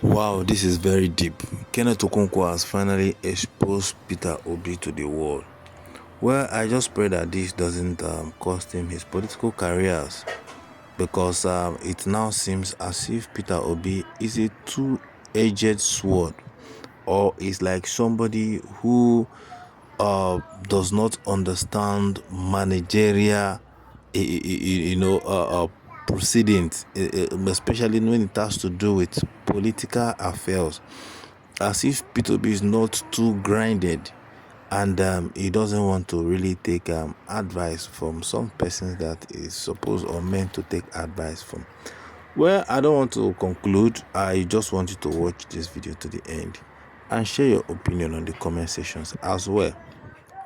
Wow, this is very deep. Kenneth Okonkwo has finally exposed Peter Obi to the world. Well, I just pray that this doesn't cost him his political careers, because it now seems as if Peter Obi is a two-edged sword, or is like somebody who does not understand managerial, proceedings, especially when it has to do with political affairs. As if P2B is not too grinded, and he doesn't want to really take advice from some persons that is supposed or meant to take advice from. Well, I don't want to conclude. I just want you to watch this video to the end and share your opinion on the comment sections as well.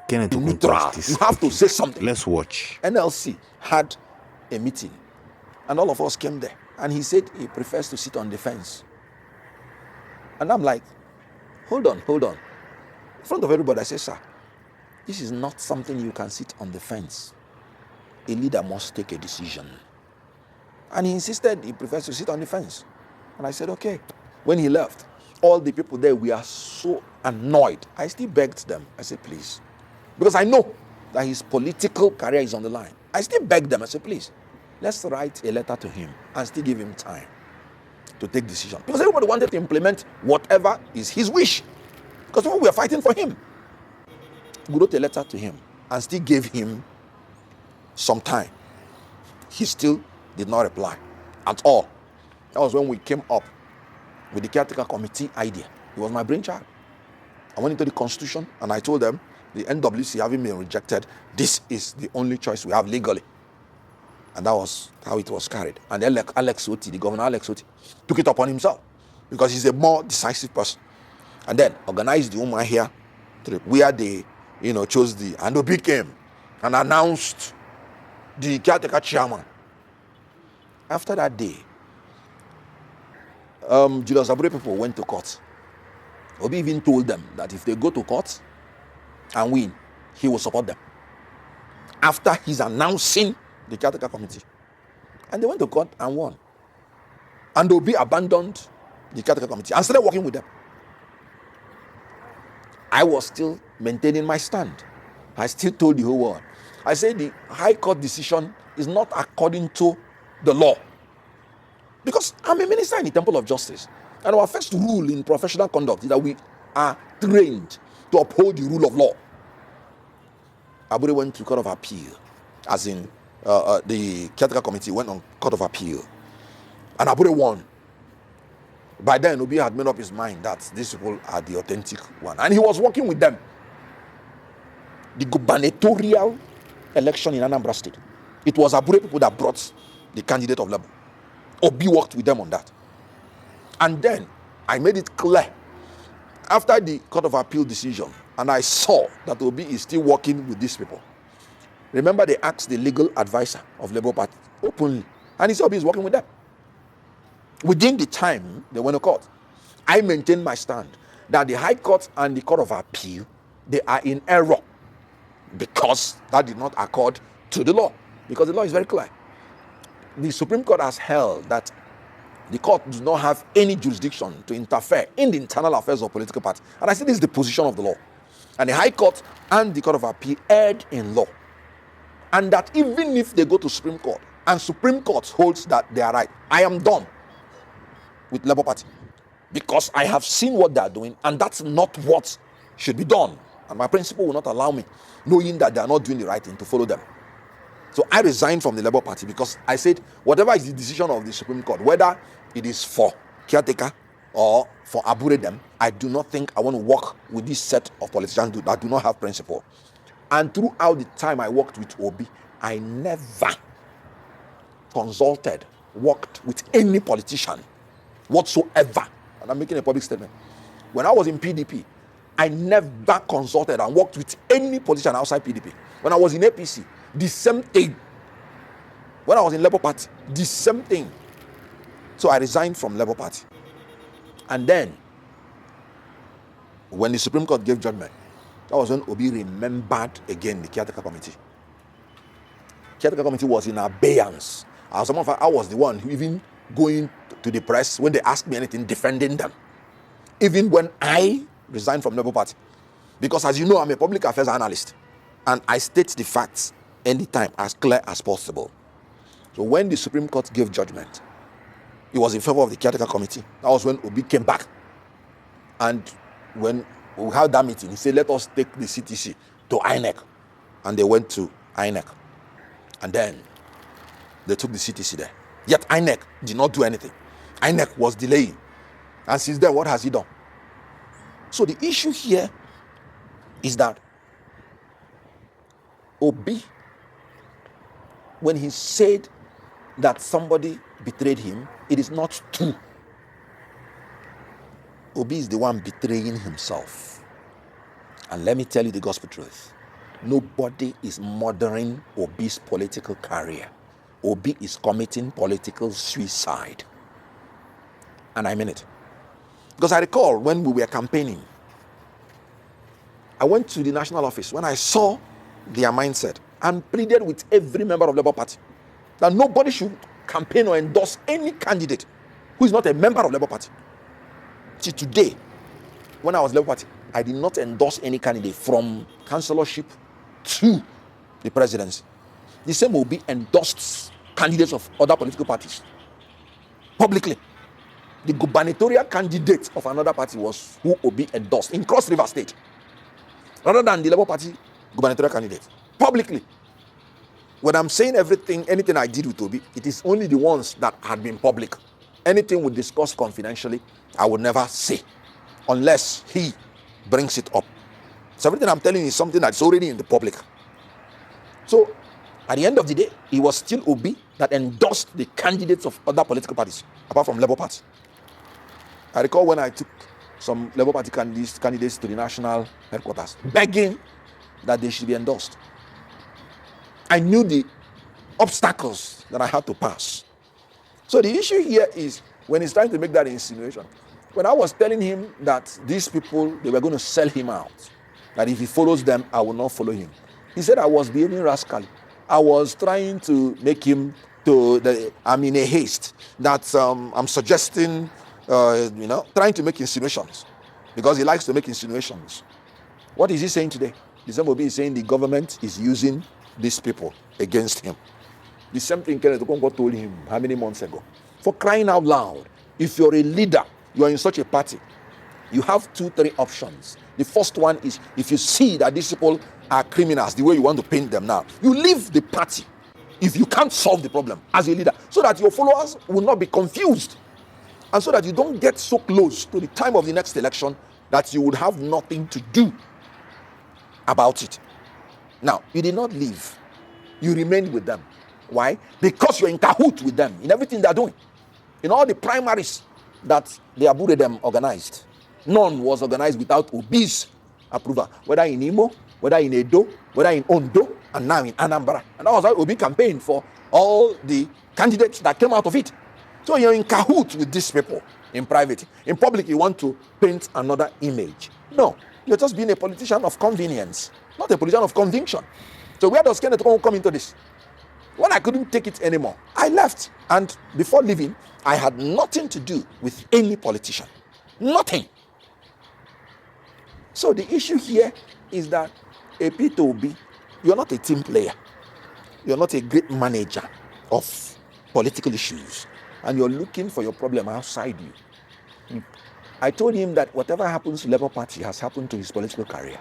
Kenneth Okonkwo Neutral. is You have to say speaking. something. Let's watch. NLC had a meeting, and all of us came there, and he said he prefers to sit on the fence. And I'm like, hold on. In front of everybody, I say, sir, this is not something you can sit on the fence. A leader must take a decision. And he insisted he prefers to sit on the fence. And I said, okay. When he left, all the people there, we are so annoyed. I still begged them. I said, please. Because I know that his political career is on the line. I still begged them. I said, please, let's write a letter to him and still give him time to take decision. Because everybody wanted to implement whatever is his wish. Because people were fighting for him. We wrote a letter to him and still gave him some time. He still did not reply at all. That was when we came up with the caretaker committee idea. It was my brainchild. I went into the constitution and I told them, the NWC having been rejected, this is the only choice we have legally. And that was how it was carried. And then Alex Oti, the governor Alex Oti, took it upon himself because he's a more decisive person. And then organized the woman here trip where they, chose and Obi came and announced the caretaker chairman. After that day, Julius Abure people went to court. Obi even told them that if they go to court and win, he will support them. After he's announcing the caretaker committee. And they went to court and won. And Obi abandoned the caretaker committee and started working with them. I was still maintaining my stand. I still told the whole world. I said the High Court decision is not according to the law. Because I'm a minister in the Temple of Justice. And our first rule in professional conduct is that we are trained to uphold the rule of law. Abure went to Court of Appeal, as in the caretaker committee went on Court of Appeal. And Abure won. By then, Obi had made up his mind that these people are the authentic one. And he was working with them. The gubernatorial election in Anambra State, it was Abure people that brought the candidate of Labour. Obi worked with them on that. And then I made it clear after the Court of Appeal decision, and I saw that Obi is still working with these people. Remember, they asked the legal advisor of Labour Party openly, and he said Obi is working with them. Within the time they went to court, I maintained my stand that the High Court and the Court of Appeal, they are in error because that did not accord to the law, because the law is very clear. The Supreme Court has held that the court does not have any jurisdiction to interfere in the internal affairs of political parties. And I say this is the position of the law. And the High Court and the Court of Appeal erred in law. And that even if they go to Supreme Court, and Supreme Court holds that they are right, I am done with Labour Party. Because I have seen what they are doing, and that's not what should be done. And my principle will not allow me, knowing that they are not doing the right thing, to follow them. So I resigned from the Labour Party because I said, whatever is the decision of the Supreme Court, whether it is for caretaker or for Abure them, I do not think I want to work with this set of politicians that do not have principle. And throughout the time I worked with Obi, I never worked with any politician whatsoever. And I'm making a public statement. When I was in PDP, I never consulted and worked with any politician outside PDP. When I was in APC, the same thing. When I was in Labour Party, the same thing. So I resigned from Labour Party. And then, when the Supreme Court gave judgment, that was when Obi remembered again the caretaker committee. Caretaker committee was in abeyance. I was the one who even going to the press when they ask me anything, defending them. Even when I resigned from Labour Party. Because as you know, I'm a public affairs analyst. And I state the facts anytime as clear as possible. So when the Supreme Court gave judgment, it was in favor of the caretaker committee. That was when Obi came back. And when we had that meeting, he said, let us take the CTC to INEC. And they went to INEC. And then they took the CTC there. Yet INEC did not do anything. INEC was delaying. And since then, what has he done? So the issue here is that Obi, when he said that somebody betrayed him, it is not true. Obi is the one betraying himself. And let me tell you the gospel truth. Nobody is murdering Obi's political career. Obi is committing political suicide. And I mean it. Because I recall when we were campaigning, I went to the national office when I saw their mindset and pleaded with every member of the Labour Party that nobody should campaign or endorse any candidate who is not a member of the Labour Party. See, today, when I was Labour Party, I did not endorse any candidate from councillorship to the presidency. The same will be endorsed candidates of other political parties publicly. The gubernatorial candidate of another party was who Obi endorsed in Cross River State, rather than the Labour Party gubernatorial candidate publicly. When I'm saying anything I did with Obi, it is only the ones that had been public. Anything we discuss confidentially, I would never say unless he brings it up. So everything I'm telling you is something that's already in the public. So at the end of the day, it was still Obi that endorsed the candidates of other political parties, apart from Labour Party. I recall when I took some Labour Party candidates to the national headquarters, begging that they should be endorsed. I knew the obstacles that I had to pass. So the issue here is when he's trying to make that insinuation. When I was telling him that these people, they were going to sell him out, that if he follows them, I will not follow him. He said I was behaving rascally. I was trying to make him I'm in a haste, that I'm suggesting, trying to make insinuations, because he likes to make insinuations. What is he saying today? The same will be saying the government is using these people against him. The same thing Kenneth Okonkwo told him how many months ago? For crying out loud, if you're a leader, you are in such a party, you have 2-3 options. The first one is, if you see that these people are criminals the way you want to paint them now, you leave the party if you can't solve the problem as a leader, so that your followers will not be confused, and so that you don't get so close to the time of the next election that you would have nothing to do about it. Now, you did not leave. You remained with them. Why? Because you're in cahoot with them in everything they're doing. In all the primaries that the Aburedem organized, none was organized without Obi's approval, whether in Imo, whether in Edo, whether in Ondo, and now in Anambra. And that was how Obi campaigned for all the candidates that came out of it. So you're in cahoot with these people in private. In public, you want to paint another image. No, you're just being a politician of convenience, not a politician of conviction. So where does Kenneth Okonkwo come into this? When I couldn't take it anymore, I left. And before leaving, I had nothing to do with any politician. Nothing. So the issue here is that a P2B, you're not a team player. You're not a great manager of political issues. And you're looking for your problem outside you. I told him that whatever happens to Labour Party has happened to his political career.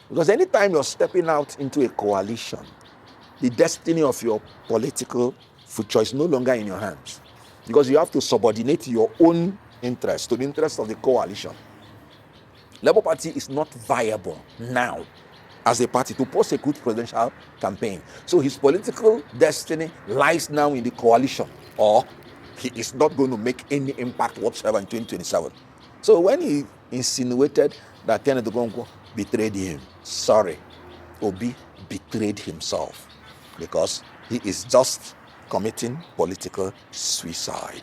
Because anytime you're stepping out into a coalition, the destiny of your political future is no longer in your hands. Because you have to subordinate your own interest to the interest of the coalition. Labour Party is not viable now as a party to prosecute presidential campaign. So his political destiny lies now in the coalition, or he is not going to make any impact whatsoever in 2027. So when he insinuated that Kenneth Okonkwo betrayed him, sorry, Obi betrayed himself, because he is just committing political suicide.